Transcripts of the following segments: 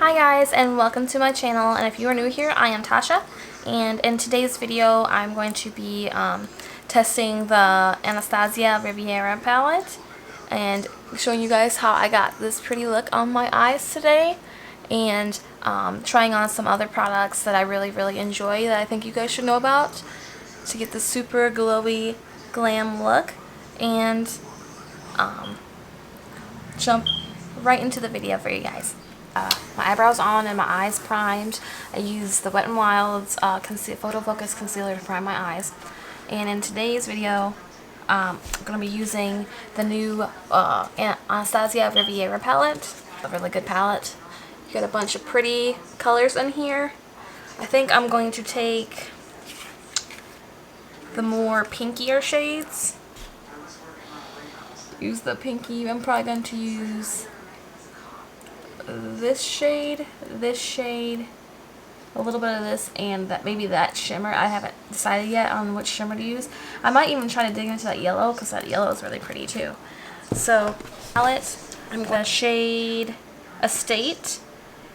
Hi guys, and welcome to my channel, and if you are new here, I am Tasha, and in today's video I'm going to be testing the Anastasia Riviera palette and showing you guys how I got this pretty look on my eyes today, and trying on some other products that I really enjoy that I think you guys should know about to get the super glowy glam look, and jump right into the video for you guys. My eyebrows on and my eyes primed. I use the Wet n Wild's Photo Focus Concealer to prime my eyes. And in today's video, I'm going to be using the new Anastasia Riviera palette. A really good palette. You got a bunch of pretty colors in here. I think I'm going to take the more pinkier shades. Use the pinky. I'm probably going to use this shade, a little bit of this, and maybe that shimmer. I haven't decided yet on which shimmer to use. I might even try to dig into that yellow because that yellow is really pretty too. So, palette, I'm going to shade Estate,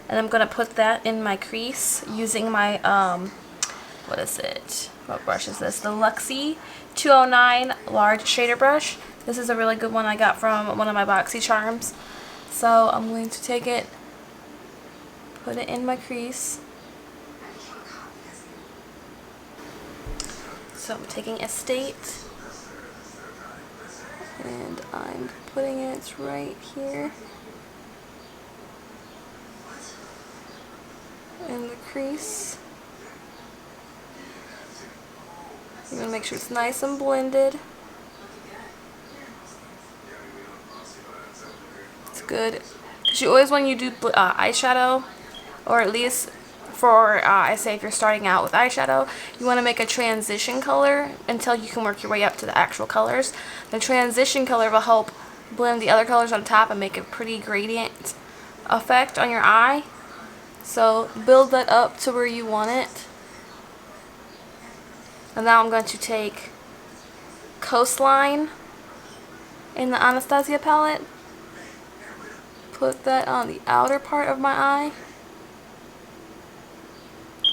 and I'm going to put that in my crease using my, what is it? What brush is this? The Luxie 209 large shader brush. This is a really good one I got from one of my Boxy Charms. So I'm going to take it, put it in my crease. So I'm taking Estate, and I'm putting it right here in the crease. I'm going to make sure it's nice and blended. Good, because you always, when you do eyeshadow, or at least for I say if you're starting out with eyeshadow, you want to make a transition color until you can work your way up to the actual colors. The transition color will help blend the other colors on top and make a pretty gradient effect on your eye. So build that up to where you want it. And now I'm going to take Coastline in the Anastasia palette. Put that on the outer part of my eye.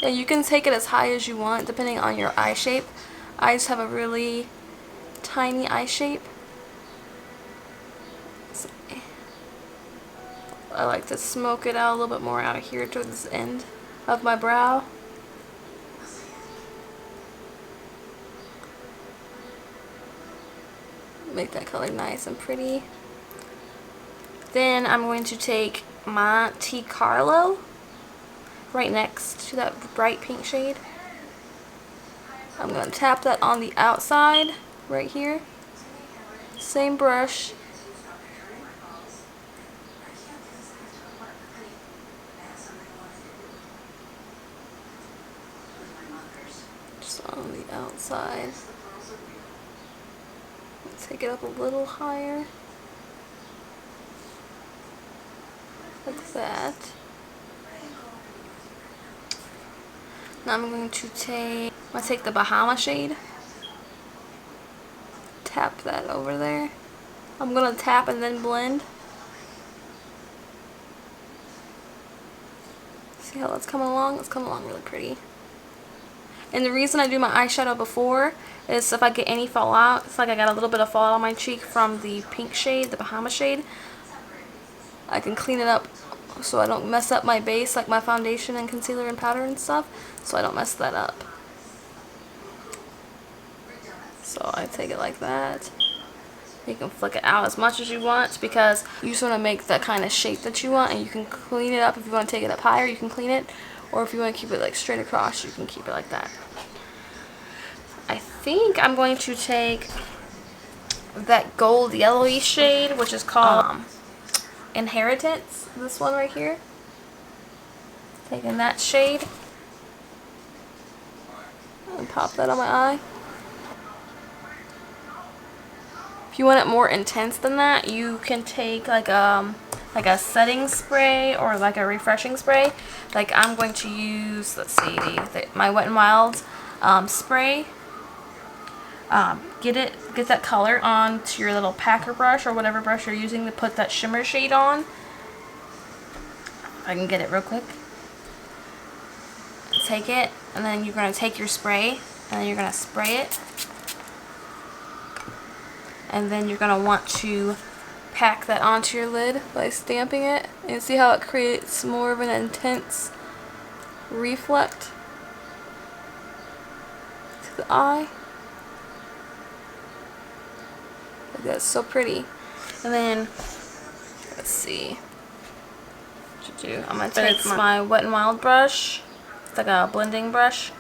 And you can take it as high as you want depending on your eye shape. I just have a really tiny eye shape. So I like to smoke it out a little bit more out of here towards the end of my brow. Make that color nice and pretty. Then I'm going to take Monte Carlo right next to that bright pink shade. I'm going to tap that on the outside right here. Same brush. Just on the outside. Take it up a little higher. Like that. Now I'm going to take the Bahama shade. Tap that over there. I'm going to tap and then blend. See how that's coming along? It's coming along really pretty. And the reason I do my eyeshadow before is if I get any fallout, it's like I got a little bit of fallout on my cheek from the pink shade, the Bahama shade. I can clean it up so I don't mess up my base, like my foundation and concealer and powder and stuff, so I don't mess that up. So I take it like that. You can flick it out as much as you want because you just want to make that kind of shape that you want, and you can clean it up. If you want to take it up higher, you can clean it, or if you want to keep it like straight across, you can keep it like that. I think I'm going to take that gold yellowy shade, which is called Inheritance, this one right here. Taking that shade and pop that on my eye. If you want it more intense than that, you can take like a setting spray or like a refreshing spray. Like I'm going to use, let's see, my Wet n Wild spray. Get that color onto your little packer brush or whatever brush you're using to put that shimmer shade on. I can get it real quick. Take it, and then you're going to take your spray, and then you're going to spray it. And then you're going to want to pack that onto your lid by stamping it. And see how it creates more of an intense reflect to the eye. That's so pretty. And then, let's see what to do. I'm going to take my Wet n Wild brush. It's like a blending brush.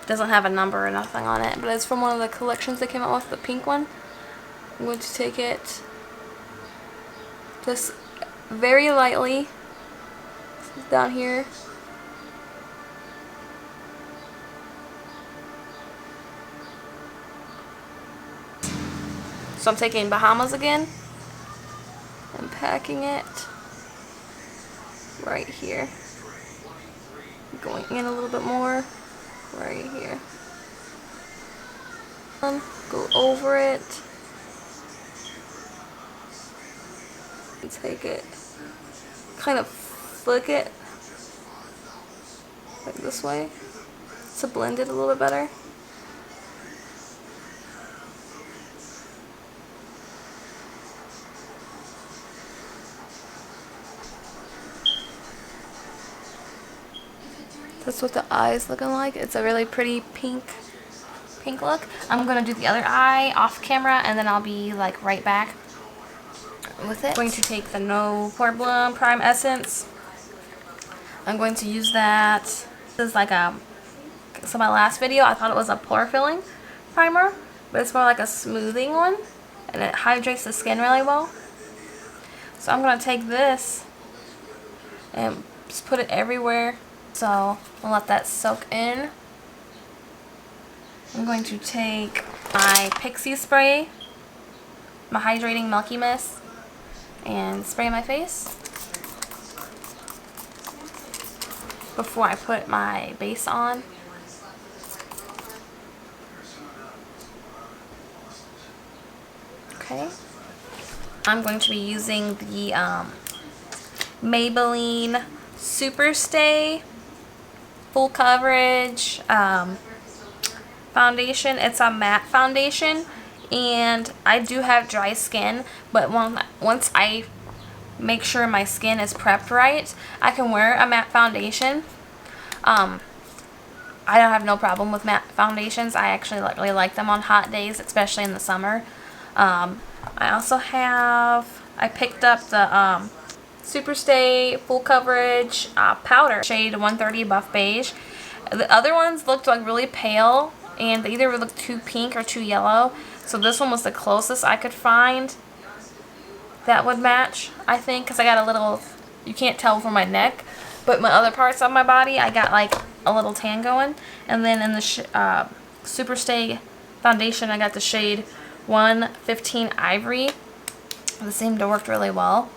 It doesn't have a number or nothing on it, but it's from one of the collections they came out with, the pink one. I'm going to take it just very lightly down here. So I'm taking Bahamas again and packing it right here. Going in a little bit more right here. Go over it. And take it, kind of flick it like this way to blend it a little bit better. That's what the eye is looking like. It's a really pretty pink look. I'm gonna do the other eye off camera, and then I'll be like right back with it. I'm going to take the No Pore Bloom Prime Essence. I'm going to use that. This is like a, so my last video I thought it was a pore filling primer, but it's more like a smoothing one, and it hydrates the skin really well. So I'm going to take this and just put it everywhere. So I'll let that soak in. I'm going to take my Pixie spray, my hydrating Milky Mist, and spray my face before I put my base on. Okay. I'm going to be using the Maybelline Super Stay Full Coverage foundation. It's a matte foundation, and I do have dry skin, but once I make sure my skin is prepped right, I can wear a matte foundation. I don't have no problem with matte foundations. I actually really like them on hot days, especially in the summer. I also have, I picked up the Super Stay Full Coverage powder, shade 130 Buff Beige. The other ones looked like really pale, and they either looked too pink or too yellow. So this one was the closest I could find that would match, I think, because I got a little, you can't tell from my neck, but my other parts of my body, I got like a little tan going. And then in the Super Stay foundation, I got the shade 115 Ivory. This seemed to work really well.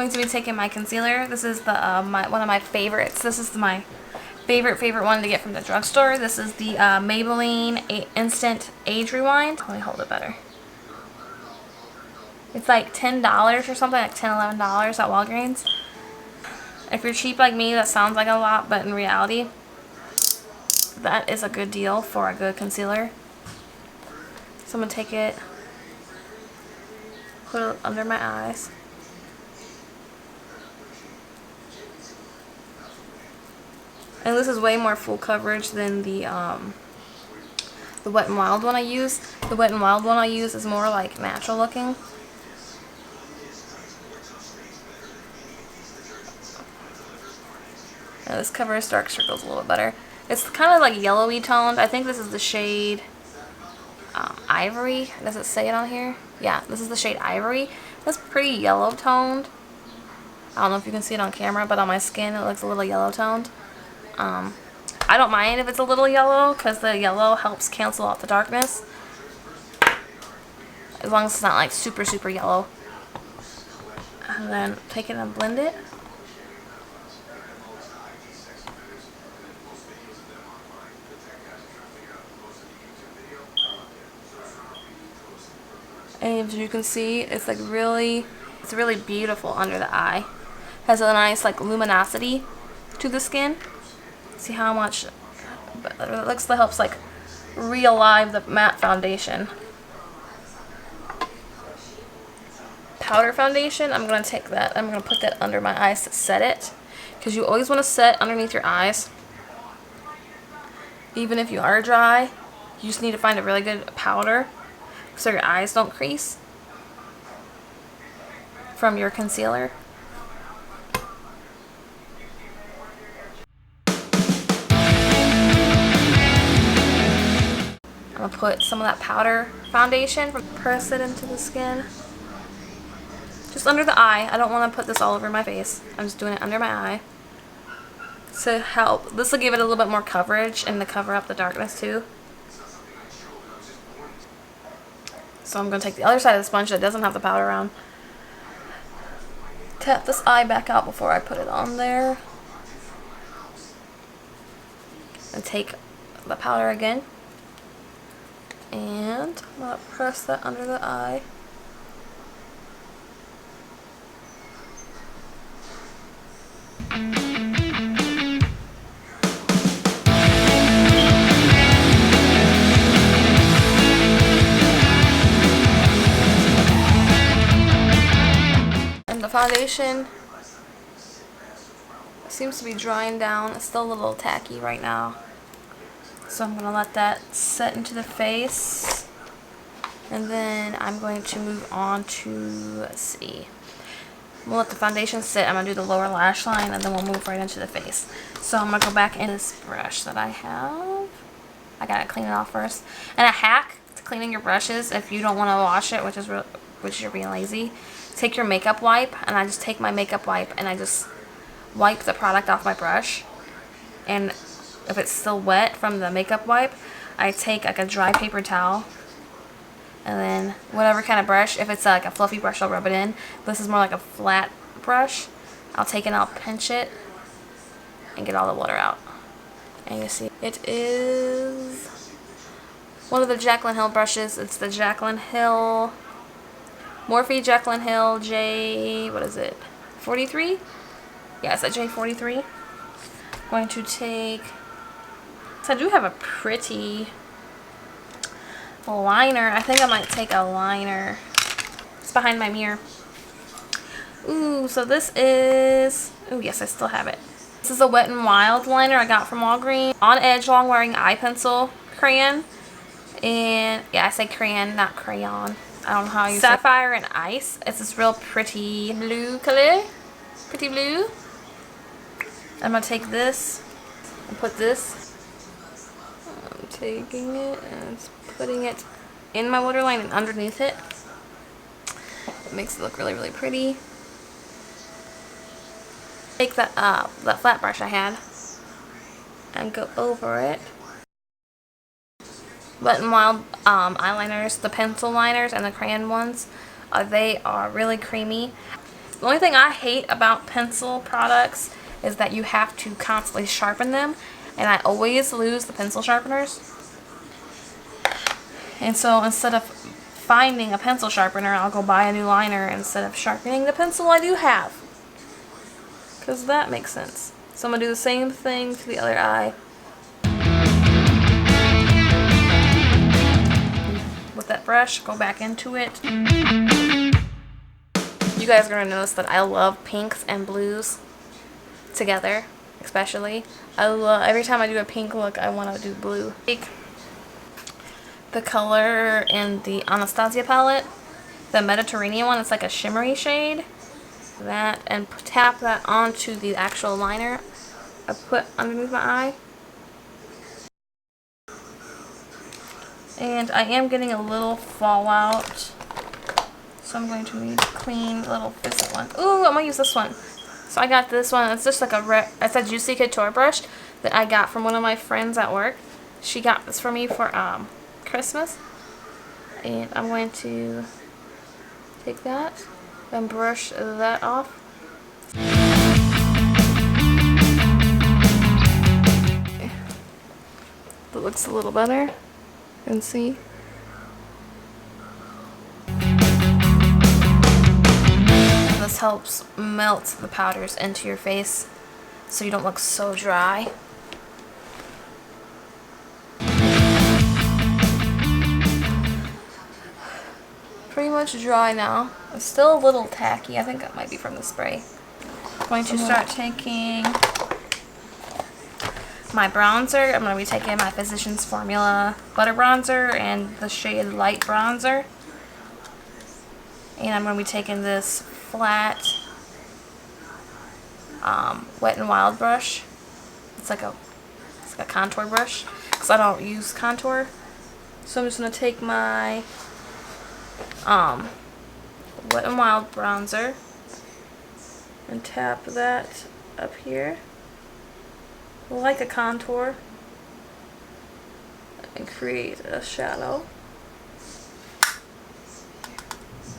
To be taking my concealer. This is the one of my favorites. This is my favorite one to get from the drugstore. This is the Maybelline Instant Age Rewind. Let me hold it better. It's like $10 or something, like $10, $11 at Walgreens. If you're cheap like me, that sounds like a lot, but in reality, that is a good deal for a good concealer. So I'm gonna take it, put it under my eyes. And this is way more full coverage than the Wet n Wild one I use. The Wet n Wild one I use is more like natural looking. Now this covers dark circles a little bit better. It's kind of like yellowy toned. I think this is the shade Ivory. Does it say it on here? Yeah, this is the shade Ivory. That's pretty yellow toned. I don't know if you can see it on camera, but on my skin it looks a little yellow toned. I don't mind if it's a little yellow because the yellow helps cancel out the darkness. As long as it's not like super, super yellow. And then take it and blend it. And as you can see, it's like it's really beautiful under the eye. Has a nice like luminosity to the skin. See how much it looks like helps like re-alive the matte foundation. Powder foundation, I'm gonna take that. I'm gonna put that under my eyes to set it, because you always want to set underneath your eyes. Even if you are dry, you just need to find a really good powder so your eyes don't crease from your concealer. I'm gonna put some of that powder foundation, press it into the skin. Just under the eye. I don't want to put this all over my face. I'm just doing it under my eye to help. This will give it a little bit more coverage and to cover up the darkness too. So I'm going to take the other side of the sponge that doesn't have the powder on. Tap this eye back out before I put it on there. And take the powder again. And I'm going to press that under the eye. And the foundation seems to be drying down. It's still a little tacky right now. So I'm going to let that set into the face. And then I'm going to move on to, let's see. We'll let the foundation sit. I'm going to do the lower lash line and then we'll move right into the face. So I'm going to go back in this brush that I have. I got to clean it off first. And a hack to cleaning your brushes, if you don't want to wash it, which you're being lazy, take your makeup wipe, and I just take my makeup wipe and I just wipe the product off my brush. And if it's still wet from the makeup wipe, I take like a dry paper towel. And then whatever kind of brush, if it's like a fluffy brush, I'll rub it in. This is more like a flat brush. I'll take it and I'll pinch it and get all the water out. And you see, it is one of the Jaclyn Hill brushes. It's the Jaclyn Hill, Morphe Jaclyn Hill J, what is it, 43? Yeah, it's a J43. I'm going to take, so I do have a pretty liner. I think I might take a liner. It's behind my mirror. Ooh, so this is, oh yes, I still have it. This is a Wet n Wild liner I got from Walgreens. On Edge Long Wearing Eye Pencil Crayon. And yeah, I say crayon, not crayon. I don't know how you say Sapphire and Ice. It's this real pretty blue color. Pretty blue. I'm going to take this and put this. I'm taking it and putting it in my waterline and underneath it. It makes it look really, really pretty. Take that flat brush I had and go over it. Wet n Wild eyeliners, the pencil liners and the crayon ones, they are really creamy. The only thing I hate about pencil products is that you have to constantly sharpen them, and I always lose the pencil sharpeners. And so instead of finding a pencil sharpener, I'll go buy a new liner instead of sharpening the pencil I do have. Because that makes sense. So I'm going to do the same thing to the other eye. With that brush, go back into it. You guys are going to notice that I love pinks and blues together, especially. Every time I do a pink look, I want to do blue. Take the color in the Anastasia palette, the Mediterranean one. It's like a shimmery shade. That, and tap that onto the actual liner I put underneath my eye. And I am getting a little fallout, so I'm going to need a clean little fizzy one. Ooh, I'm going to use this one. So I got this one. It's just like it's a Juicy Couture brush that I got from one of my friends at work. She got this for me for Christmas. And I'm going to take that and brush that off. It looks a little better. You can see. This helps melt the powders into your face so you don't look so dry. Pretty much dry now. It's still a little tacky. I think that might be from the spray. I'm going to start taking my bronzer. I'm going to be taking my Physicians Formula Butter Bronzer and the shade Light Bronzer. And I'm going to be taking this flat Wet n Wild brush. It's like a contour brush because I don't use contour. So I'm just going to take my Wet n Wild bronzer and tap that up here like a contour and create a shadow.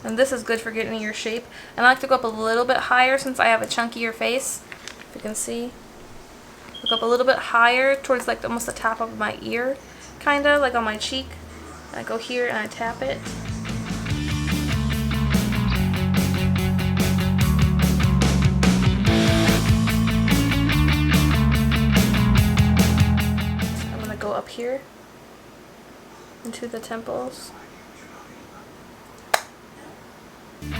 And this is good for getting your shape. And I like to go up a little bit higher since I have a chunkier face. If you can see, look up a little bit higher towards like almost the top of my ear, kind of like on my cheek. And I go here and I tap it. I'm gonna go up here into the temples. Take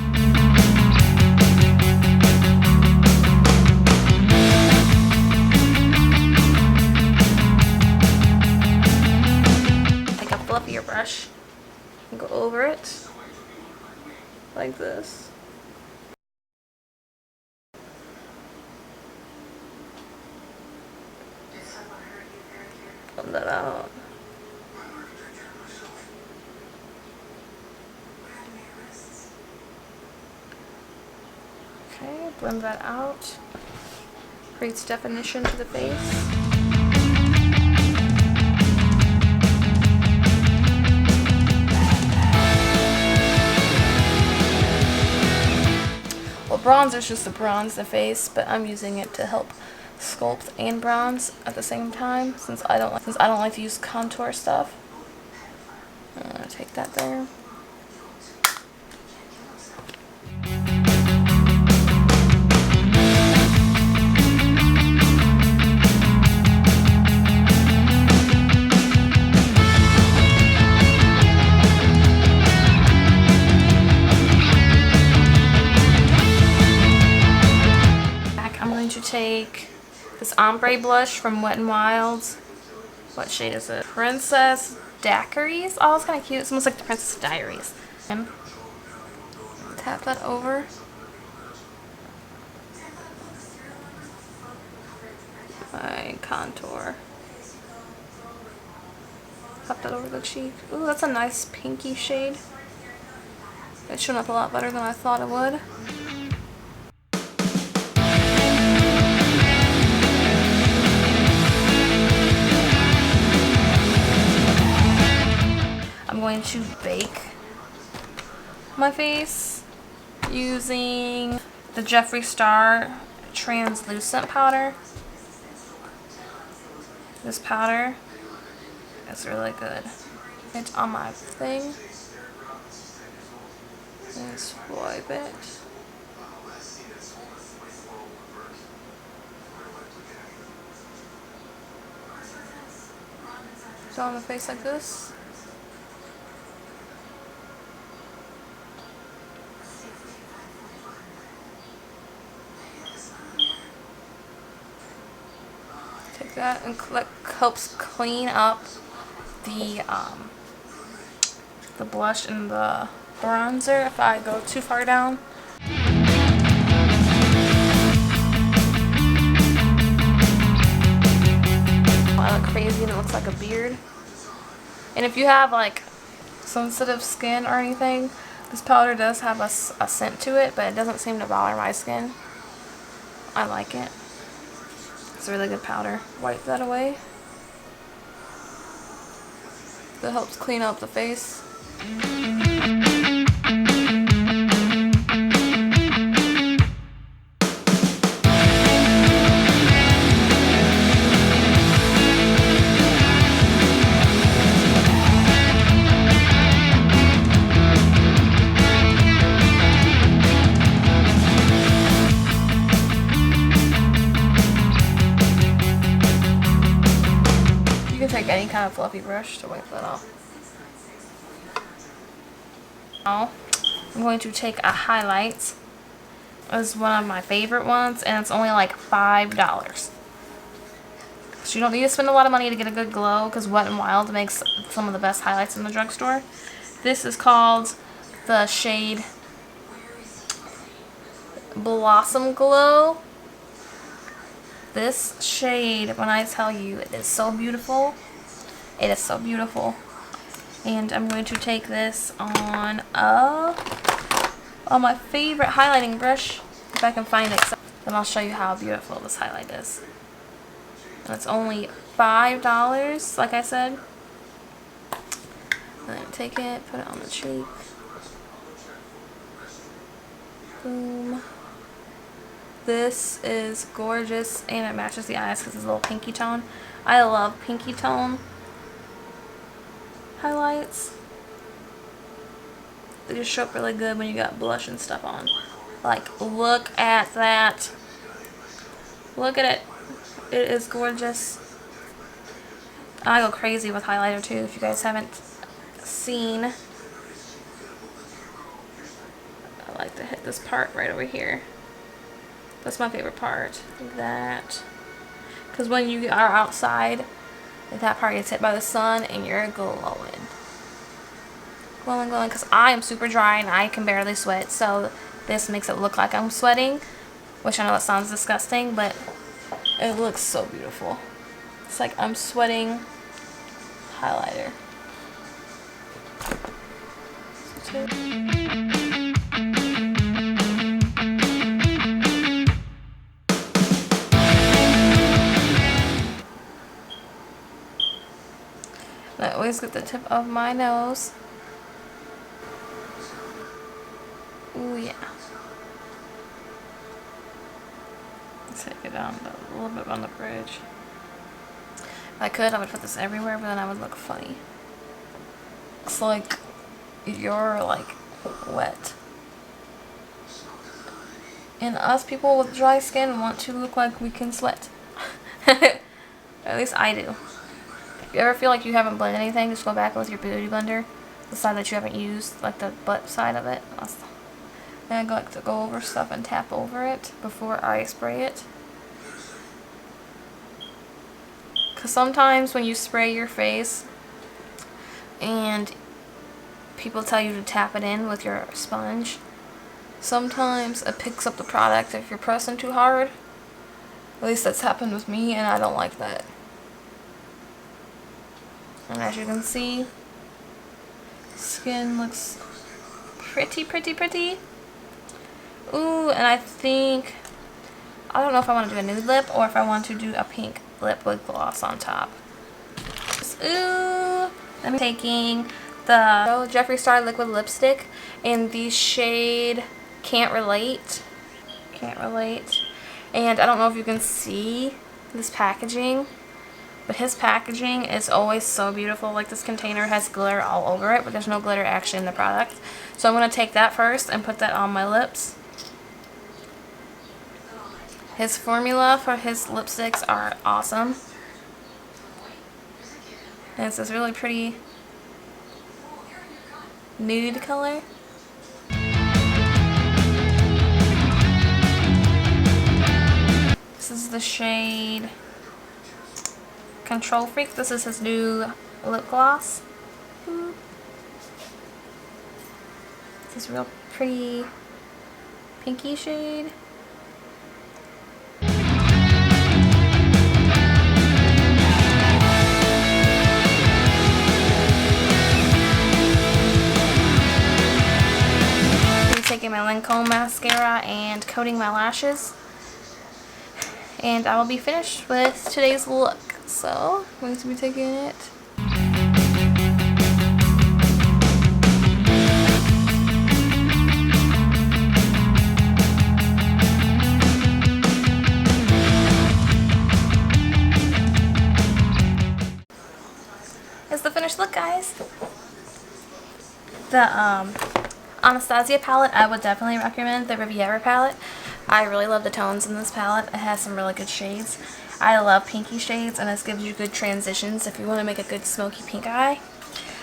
a fluffier brush and go over it like this. Blend that out. Okay, blend that out. Creates definition to the face. Well, bronzer is just to bronze the face, but I'm using it to help sculpt and bronze at the same time since I don't like to use contour stuff. I'm gonna take that there. I'm going to take this ombre blush from Wet n Wild's. What shade is it? Princess Daiquiris. Oh, it's kind of cute. It's almost like the Princess Diaries. And tap that over. My contour. Tap that over the cheek. Ooh, that's a nice pinky shade. It's showing up a lot better than I thought it would. I'm going to bake my face using the Jeffree Star translucent powder. This powder is really good. It's on my thing. And swipe it. It's on the face like this. Take that and helps clean up the blush and the bronzer if I go too far down. I look crazy and it looks like a beard. And if you have like sensitive skin or anything, this powder does have a scent to it, but it doesn't seem to bother my skin. I like it. It's a really good powder. Wipe that away. That helps clean up the face. You can take any kind of fluffy brush to wipe that off. Now, I'm going to take a highlight. It's one of my favorite ones, and it's only like $5. So you don't need to spend a lot of money to get a good glow, because Wet n Wild makes some of the best highlights in the drugstore. This is called the shade Blossom Glow. This shade, when I tell you, it is so beautiful. It is so beautiful. And I'm going to take this on my favorite highlighting brush, if I can find it. Then I'll show you how beautiful this highlight is. And it's only $5, like I said. Then take it, put it on the cheek. Boom. This is gorgeous, and it matches the eyes because it's a little pinky tone. I love pinky tone highlights. They just show up really good when you got blush and stuff on. Like, look at that. Look at it. It is gorgeous. I go crazy with highlighter too, if you guys haven't seen. I like to hit this part right over here. That's my favorite part. That. Because when you are outside, that part gets hit by the sun and you're glowing. Glowing, glowing. Because I am super dry and I can barely sweat. So this makes it look like I'm sweating. Which I know that sounds disgusting, but it looks so beautiful. It's like I'm sweating highlighter. I always get the tip of my nose. Ooh, yeah. Let's take it down a little bit on the bridge. If I could, I would put this everywhere, but then I would look funny. It's like you're like wet. And us people with dry skin want to look like we can sweat. At least I do. If you ever feel like you haven't blended anything, just go back with your beauty blender, the side that you haven't used, like the butt side of it. And I like to go over stuff and tap over it before I spray it. Because sometimes when you spray your face and people tell you to tap it in with your sponge, sometimes it picks up the product if you're pressing too hard. At least that's happened with me, and I don't like that. And as you can see, skin looks pretty, pretty, pretty. Ooh, and I think, I don't know if I want to do a nude lip or if I want to do a pink lip with gloss on top. Ooh, I'm taking the Jeffree Star liquid lipstick in the shade Can't Relate. Can't Relate. And I don't know if you can see this packaging, but his packaging is always so beautiful. Like, this container has glitter all over it, but there's no glitter actually in the product. So I'm going to take that first and put that on my lips. His formula for his lipsticks are awesome. And it's this really pretty nude color. This is the shade Control Freak. This is his new lip gloss. This is real pretty pinky shade. I'm taking my Lancome mascara and coating my lashes. And I will be finished with today's look. So I'm going to be taking it. Is the finished look, guys. The Anastasia palette, I would definitely recommend the Riviera palette. I really love the tones in this palette. It has some really good shades. I love pinky shades, and this gives you good transitions if you want to make a good smoky pink eye.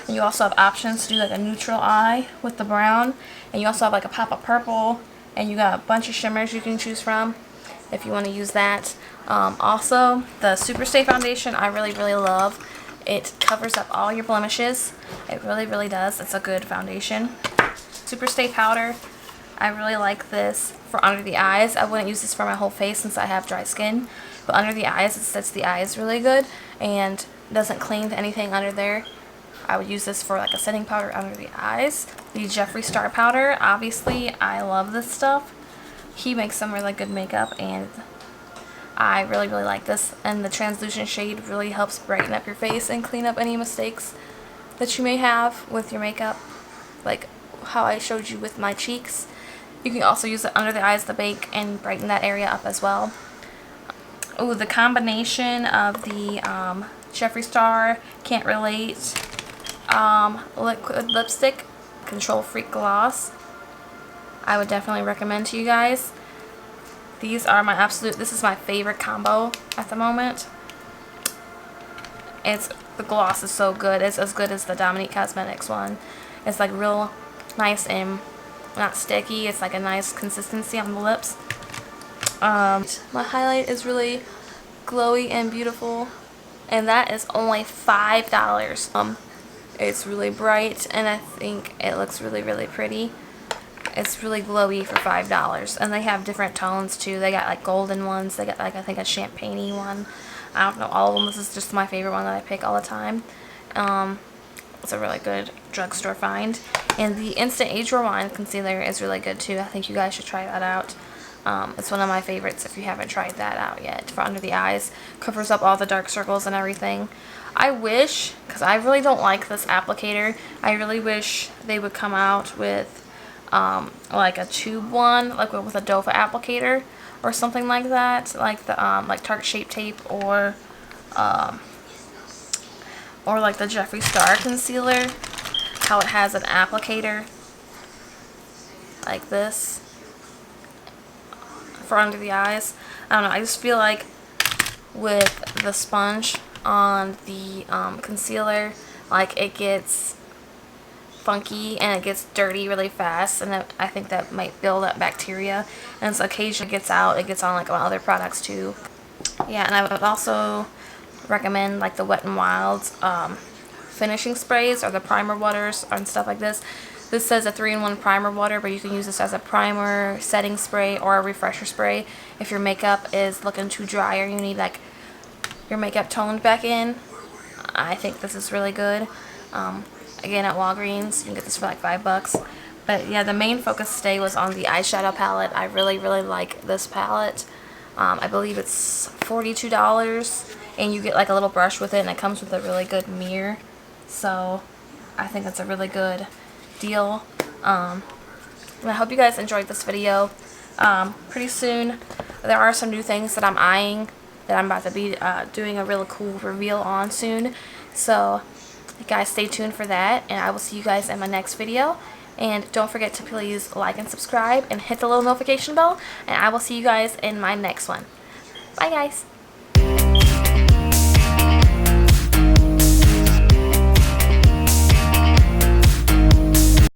And you also have options to do like a neutral eye with the brown, and you also have like a pop of purple, and you got a bunch of shimmers you can choose from if you want to use that. Also, the Superstay foundation I really love. It covers up all your blemishes. It really does. It's a good foundation. Superstay powder, I really like this for under the eyes. I wouldn't use this for my whole face since I have dry skin, but under the eyes, it sets the eyes really good and doesn't cling to anything under there. I would use this for like a setting powder under the eyes. The Jeffree Star powder, obviously I love this stuff. He makes some really good makeup, and I really like this, and the translucent shade really helps brighten up your face and clean up any mistakes that you may have with your makeup, like how I showed you with my cheeks. You can also use it under the eyes to bake and brighten that area up as well. Oh, the combination of the Jeffree Star Can't Relate liquid lipstick Control Freak gloss, I would definitely recommend to you guys. These are my this is my favorite combo at the moment. The gloss is so good. It's as good as the Dominique Cosmetics one. It's like real nice and not sticky. It's like a nice consistency on the lips. My highlight is really glowy and beautiful, and that is only $5. It's really bright, and I think it looks really pretty. It's really glowy for $5, and they have different tones too. They got like golden ones. They got like I think a champagne-y one. I don't know all of them. This is just my favorite one that I pick all the time. It's a really good drugstore find. And the Instant Age Rewind concealer is really good too. I think you guys should try that out. It's one of my favorites if you haven't tried that out yet. For under the eyes, covers up all the dark circles and everything. I wish, because I really don't like this applicator, I really wish they would come out with like a tube one, like with a doe-foot applicator or something like that, like the like Tarte Shape Tape or like the Jeffree Star concealer, how it has an applicator like this for under the eyes. I don't know, I just feel like with the sponge on the concealer, like it gets funky and it gets dirty really fast, and I think that might build up bacteria, and so occasionally it gets out. It gets on like on other products too. Yeah, and I would also recommend like the Wet n Wild's finishing sprays or the primer waters and stuff like this. This says a 3-in-1 primer water, but you can use this as a primer, setting spray, or a refresher spray if your makeup is looking too dry or you need like your makeup toned back in. I think this is really good. Again, at Walgreens, you can get this for like $5. But yeah, the main focus today was on the eyeshadow palette. I really like this palette. I believe it's $42, and you get like a little brush with it, and it comes with a really good mirror. So I think that's a really good deal. And I hope you guys enjoyed this video. Pretty soon, there are some new things that I'm eyeing that I'm about to be doing a really cool reveal on soon. So guys, stay tuned for that, and I will see you guys in my next video. And don't forget to please like and subscribe and hit the little notification bell, and I will see you guys in my next one. Bye guys.